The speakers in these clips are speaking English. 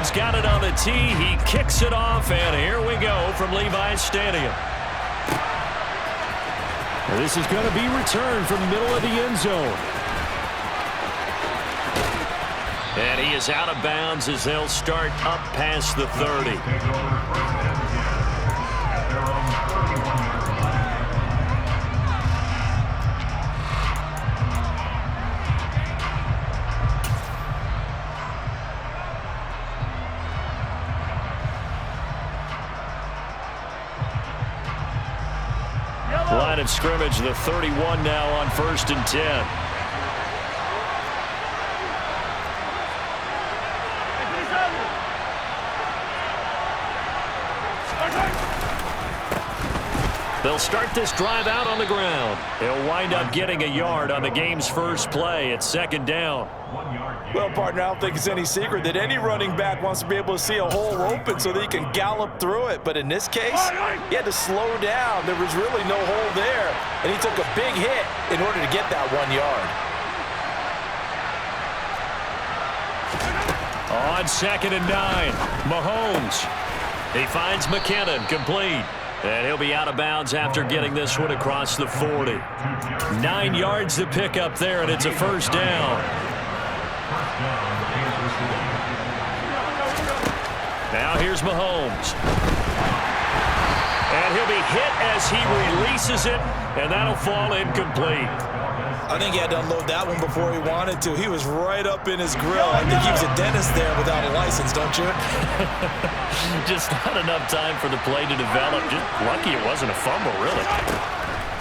Mahomes got it on the tee. He kicks it off, and here we go from Levi's Stadium. This is going to be returned from the middle of the end zone. And he is out of bounds as they'll start up past the 30. Line of scrimmage, the 31 now on 1st and 10. They'll start this drive out on the ground. They'll wind up getting a yard on the game's first play. It's 2nd down. Well, partner, I don't think it's any secret that any running back wants to be able to see a hole open so that he can gallop through it. But in this case, he had to slow down. There was really no hole there, and he took a big hit in order to get that 1 yard. On 2nd and 9, Mahomes. He finds McKinnon, complete. And he'll be out of bounds after getting this one across the 40. 9 yards to pick up there, and it's a 1st down. Now here's Mahomes. And he'll be hit as he releases it, and that'll fall incomplete. I think he had to unload that one before he wanted to. He was right up in his grill. I think he was a dentist there without a license, don't you? Just not enough time for the play to develop. Just lucky it wasn't a fumble, really.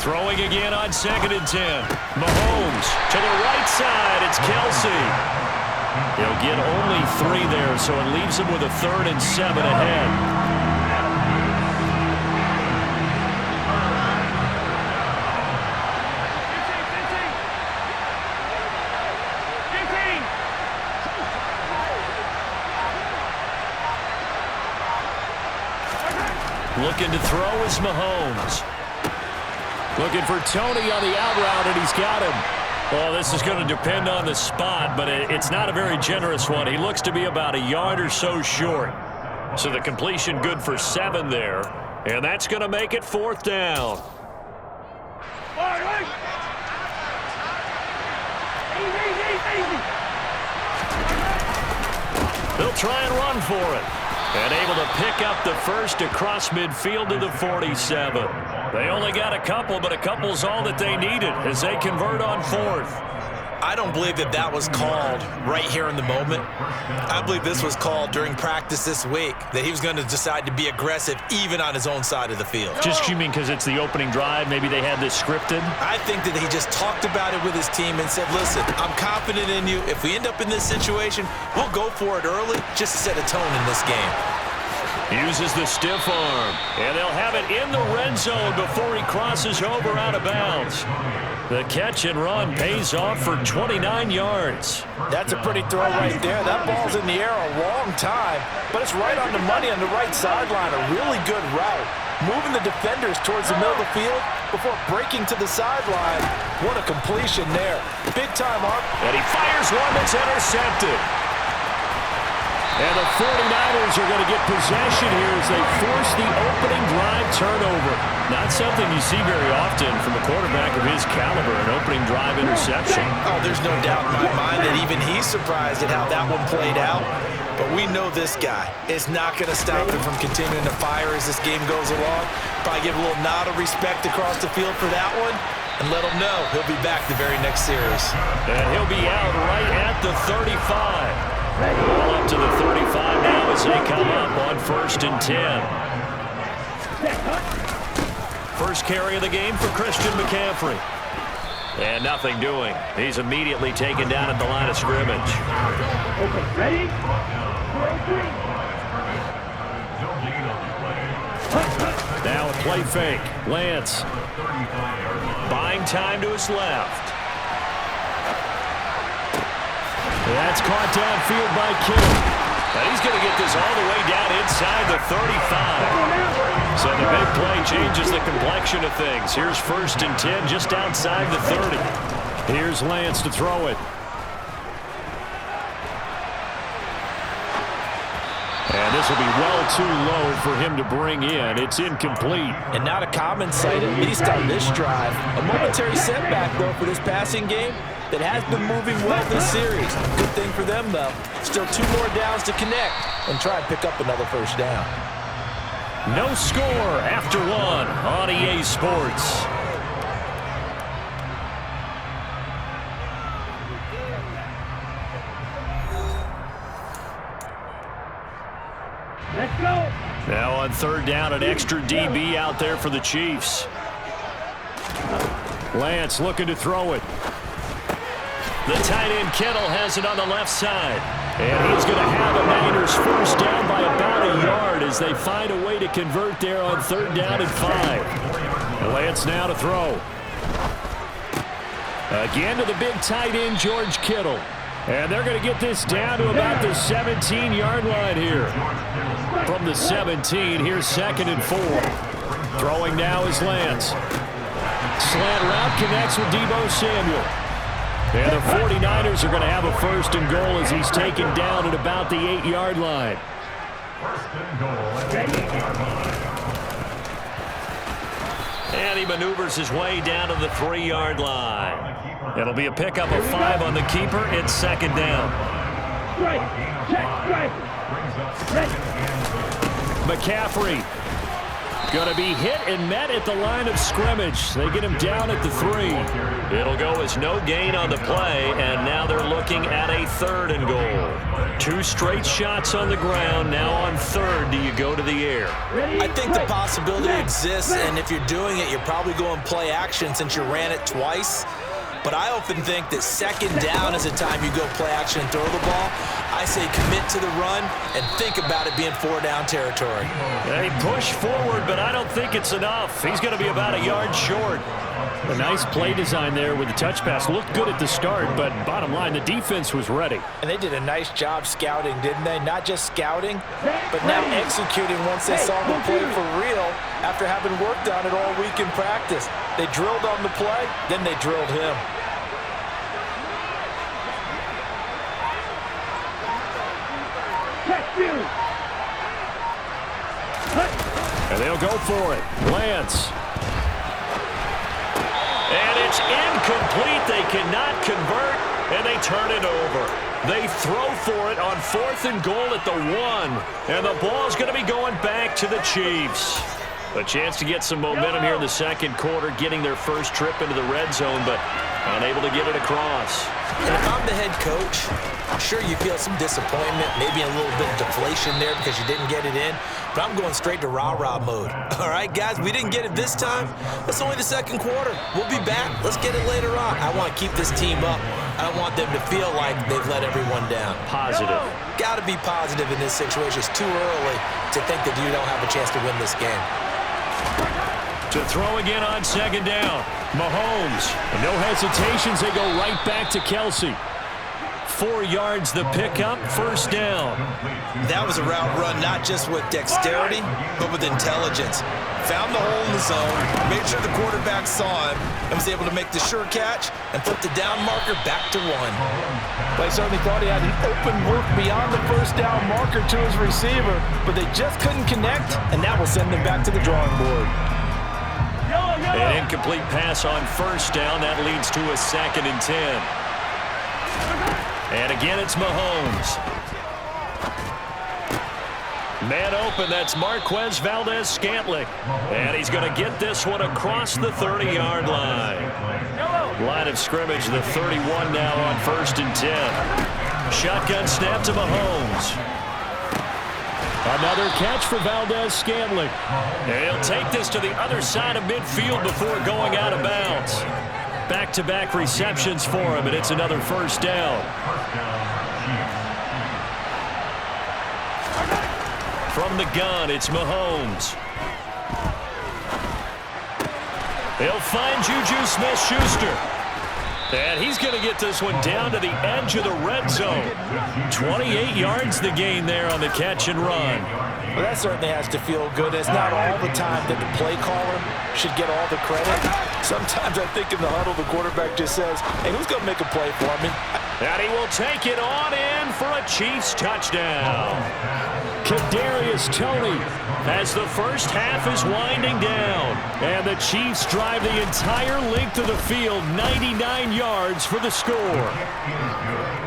Throwing again on 2nd and 10. Mahomes to the right side. It's Kelsey. He'll get only 3 there, so it leaves him with a 3rd and 7 ahead. Looking to throw is Mahomes. Looking for Tony on the out route, and he's got him. Well, this is going to depend on the spot, but it's not a very generous one. He looks to be about a yard or so short. So the completion good for 7 there, and that's going to make it 4th down. He'll try and run for it. And able to pick up the first across midfield to the 47. They only got a couple, but a couple's all that they needed as they convert on 4th. I don't believe that that was called right here in the moment. I believe this was called during practice this week, that he was going to decide to be aggressive even on his own side of the field. Just you mean because it's the opening drive, maybe they had this scripted? I think that he just talked about it with his team and said, listen, I'm confident in you. If we end up in this situation, we'll go for it early just to set a tone in this game. Uses the stiff arm, and they'll have it in the red zone before he crosses over out of bounds. The catch and run pays off for 29 yards. That's a pretty throw right there. That ball's in the air a long time, but it's right on the money on the right sideline. A really good route. Moving the defenders towards the middle of the field before breaking to the sideline. What a completion there. Big time arm. And he fires one that's intercepted. And the 49ers are going to get possession here as they force the opening drive turnover. Not something you see very often from a quarterback of his caliber, an opening drive interception. Oh, there's no doubt in my mind that even he's surprised at how that one played out. But we know this guy is not going to stop him from continuing to fire as this game goes along. Probably give a little nod of respect across the field for that one and let him know he'll be back the very next series. And he'll be out right at the 35. Ball up to the 35 now as they come up on 1st and 10. First carry of the game for Christian McCaffrey. And nothing doing. He's immediately taken down at the line of scrimmage. Okay, ready? Now a play fake. Lance buying time to his left. That's caught downfield by Kittle. And he's going to get this all the way down inside the 35. So the big play changes the complexion of things. Here's 1st and 10 just outside the 30. Here's Lance to throw it. And this will be well too low for him to bring in. It's incomplete. And not a common sight, at least on this drive. A momentary setback, though, for this passing game that has been moving well this series. Good thing for them, though. Still 2 more downs to connect and try and pick up another first down. No score after 1 on EA Sports. Let's go. Now on 3rd down, an extra DB out there for the Chiefs. Lance looking to throw it. The tight end Kittle has it on the left side. And he's going to have a Niners first down by about a yard as they find a way to convert there on 3rd down and 5. Lance now to throw. Again to the big tight end, George Kittle. And they're going to get this down to about the 17-yard line here. From the 17, here's 2nd and 4. Throwing now is Lance. Slant route connects with Deebo Samuel. And the 49ers are going to have a 1st and goal as he's taken down at about the 8-yard line. And he maneuvers his way down to the 3-yard line. It'll be a pickup of 5 on the keeper. It's 2nd down. McCaffrey going to be hit and met at the line of scrimmage. They get him down at the 3. It'll go as no gain on the play, and now they're looking at a 3rd and goal. 2 straight shots on the ground. Now on 3rd, do you go to the air? I think the possibility exists, and if you're doing it, you're probably going play action since you ran it twice. But I often think that 2nd down is the time you go play action and throw the ball. I say commit to the run and think about it being 4-down territory. They push forward, but I don't think it's enough. He's going to be about a yard short. A nice play design there with the touch pass. Looked good at the start, but bottom line, the defense was ready. And they did a nice job scouting, didn't they? Not just scouting, but now executing once they saw the play for real after having worked on it all week in practice. They drilled on the play, then they drilled him. And they'll go for it. Lance. And it's incomplete. They cannot convert, and they turn it over. They throw for it on 4th and goal at the 1. And the ball's going to be going back to the Chiefs. A chance to get some momentum here in the 2nd quarter, getting their first trip into the red zone, but unable to get it across. And if I'm the head coach, I'm sure you feel some disappointment, maybe a little bit of deflation there because you didn't get it in. But I'm going straight to rah-rah mode. All right, guys, we didn't get it this time. It's only the 2nd quarter. We'll be back. Let's get it later on. I want to keep this team up. I don't want them to feel like they've let everyone down. Positive. Got to be positive in this situation. It's too early to think that you don't have a chance to win this game. To throw again on 2nd down. Mahomes. No hesitations. They go right back to Kelsey. 4 yards the pickup, 1st down. That was a route run not just with dexterity, but with intelligence. Found the hole in the zone, made sure the quarterback saw him, and was able to make the sure catch and put the down marker back to 1. They certainly thought he had an open look beyond the 1st down marker to his receiver, but they just couldn't connect, and that will send them back to the drawing board. An incomplete pass on 1st down. That leads to a 2nd and 10. And again, it's Mahomes. Man open, that's Marquez Valdez-Scantling. And he's going to get this one across the 30-yard line. Line of scrimmage, the 31 now on 1st and 10. Shotgun snap to Mahomes. Another catch for Valdez-Scantling. He'll take this to the other side of midfield before going out of bounds. Back-to-back receptions for him, and it's another 1st down. From the gun, it's Mahomes. He'll find Juju Smith-Schuster. And he's going to get this one down to the edge of the red zone. 28 yards the gain there on the catch and run. Well, that certainly has to feel good. It's not all the time that the play caller should get all the credit. Sometimes I think in the huddle, the quarterback just says, hey, who's going to make a play for me? And he will take it on in for a Chiefs touchdown. Kadarius Toney as the first half is winding down. And the Chiefs drive the entire length of the field, 99 yards for the score.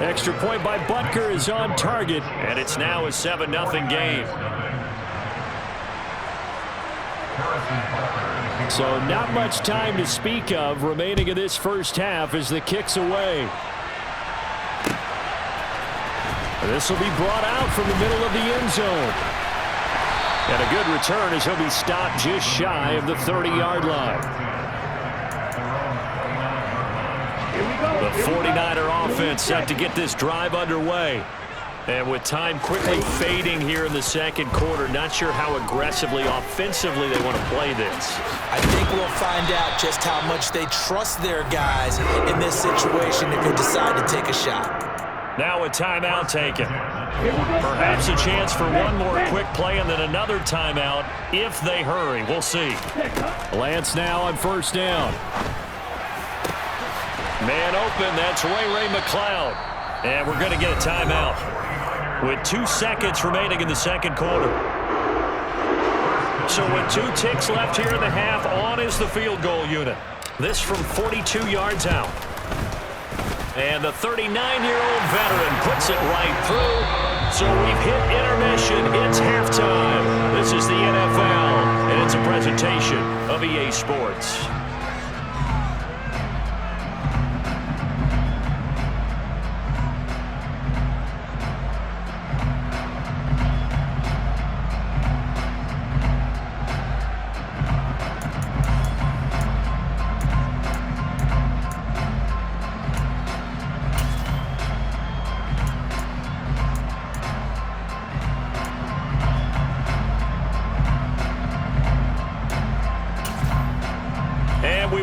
Extra point by Butker is on target, and it's now a 7-0 game. So not much time to speak of remaining in this first half as the kick's away. This will be brought out from the middle of the end zone. And a good return as he'll be stopped just shy of the 30-yard line. The 49er offense set to get this drive underway. And with time quickly fading here in the second quarter, not sure how aggressively, offensively they want to play this. I think we'll find out just how much they trust their guys in this situation if they decide to take a shot. Now a timeout taken. Perhaps a chance for one more quick play and then another timeout if they hurry. We'll see. Lance now on first down. Man open, that's Ray McLeod. And we're going to get a timeout with 2 seconds remaining in the second quarter. So with 2 ticks left here in the half, on is the field goal unit. This from 42 yards out. And the 39-year-old veteran puts it right through. So we've hit intermission. It's halftime. This is the NFL, and it's a presentation of EA Sports.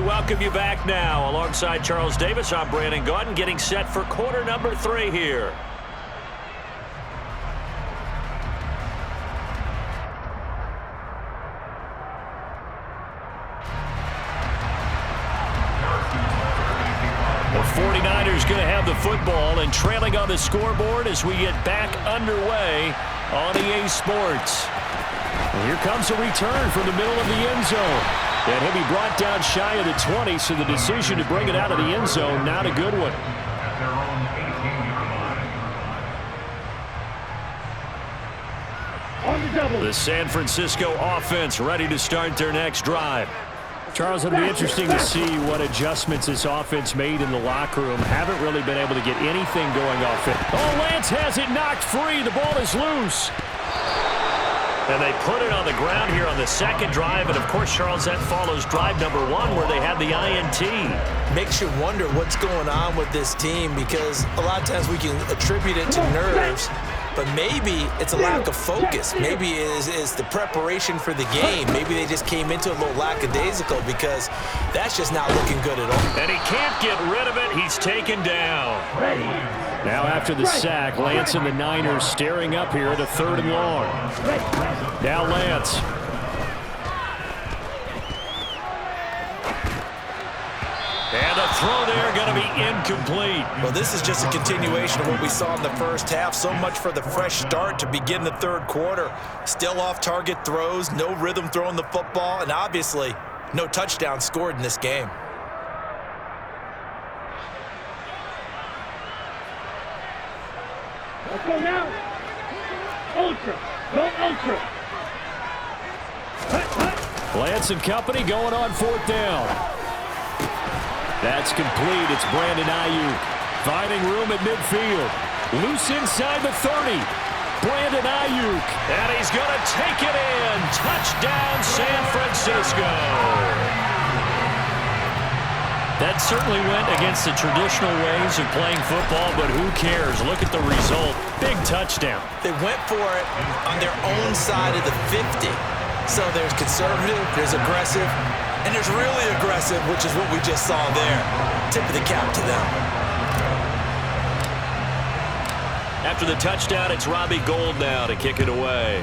Welcome you back now. Alongside Charles Davis, I'm Brandon Gaudin, getting set for quarter number 3 here. The 49ers going to have the football and trailing on the scoreboard as we get back underway on EA Sports. And here comes a return from the middle of the end zone. And he'll be brought down shy of the 20, so the decision to bring it out of the end zone, not a good one. The San Francisco offense ready to start their next drive. Charles, it'll be interesting to see what adjustments this offense made in the locker room. Haven't really been able to get anything going off it. Oh, Lance has it knocked free. The ball is loose. And they put it on the ground here on the second drive. And, of course, Charles, that follows drive number 1 where they had the INT. Makes you wonder what's going on with this team because a lot of times we can attribute it to nerves, but maybe it's a lack of focus. Maybe it is the preparation for the game. Maybe they just came into a little lackadaisical because that's just not looking good at all. And he can't get rid of it. He's taken down. Now after the sack, Lance and the Niners staring up here at a 3rd and long. Now Lance. And a throw there going to be incomplete. Well, this is just a continuation of what we saw in the first half. So much for the fresh start to begin the 3rd quarter. Still off-target throws, no rhythm throwing the football, and obviously no touchdown scored in this game. Let's go now. Ultra. Go ultra. Lance and company going on 4th down. That's complete. It's Brandon Ayuk finding room at midfield. Loose inside the 30. Brandon Ayuk. And he's going to take it in. Touchdown, San Francisco. That certainly went against the traditional ways of playing football, but who cares? Look at the result. Big touchdown. They went for it on their own side of the 50. So there's conservative, there's aggressive, and there's really aggressive, which is what we just saw there. Tip of the cap to them. After the touchdown, it's Robbie Gould now to kick it away.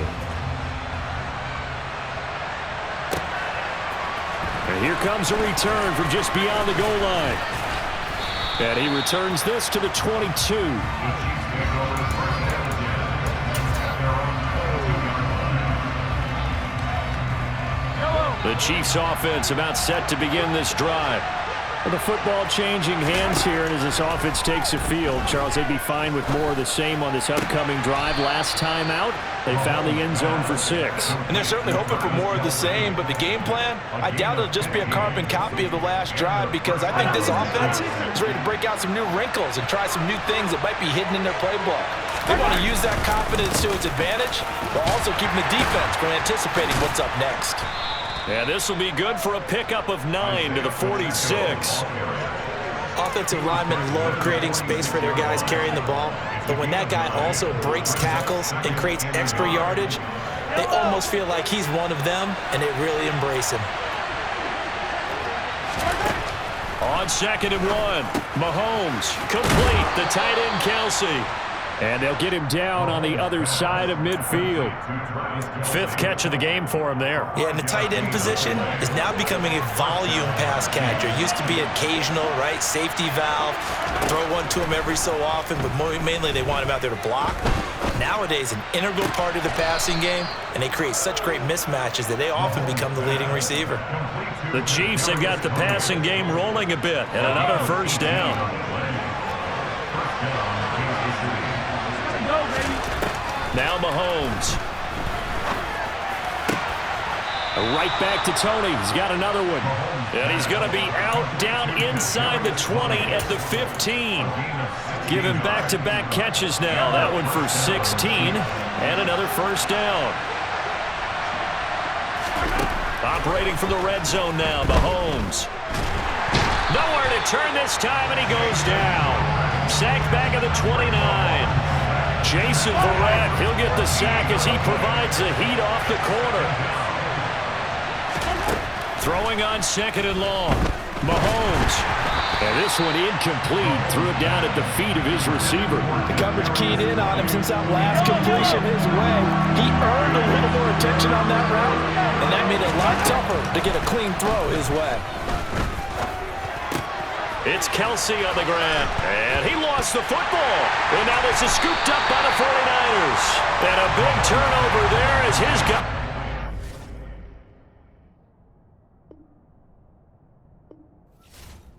Here comes a return from just beyond the goal line. And he returns this to the 22. The Chiefs offense about set to begin this drive. With the football changing hands here, and as this offense takes the field, Charles, they'd be fine with more of the same on this upcoming drive. Last time out, they found the end zone for 6. And they're certainly hoping for more of the same, but the game plan, I doubt it'll just be a carbon copy of the last drive, because I think this offense is ready to break out some new wrinkles and try some new things that might be hidden in their playbook. They want to use that confidence to its advantage, while also keeping the defense from anticipating what's up next. And this will be good for a pickup of 9 to the 46. Offensive linemen love creating space for their guys carrying the ball, but when that guy also breaks tackles and creates extra yardage, they almost feel like he's one of them, and they really embrace him. On 2nd and 1, Mahomes complete, the tight end Kelsey. And they'll get him down on the other side of midfield. 5th catch of the game for him there. Yeah, and the tight end position is now becoming a volume pass catcher. Used to be occasional, right? Safety valve. Throw one to him every so often, but mainly they want him out there to block. Nowadays, an integral part of the passing game, and they create such great mismatches that they often become the leading receiver. The Chiefs have got the passing game rolling a bit, and another first down. Now Mahomes. Right back to Tony. He's got another one. And he's going to be out down inside the 20 at the 15. Give him back-to-back catches now. That one for 16. And another first down. Operating from the red zone now, Mahomes. Nowhere to turn this time, and he goes down. Sacked back at the 29. Jason Verrett, he'll get the sack as he provides the heat off the corner. Throwing on 2nd and long. Mahomes. And this one incomplete. Threw it down at the feet of his receiver. The coverage keyed in on him since that last completion his way. He earned a little more attention on that route, and that made it a lot tougher to get a clean throw his way. It's Kelsey on the ground, and he lost the football. And now this is scooped up by the 49ers. And a big turnover there as his guy.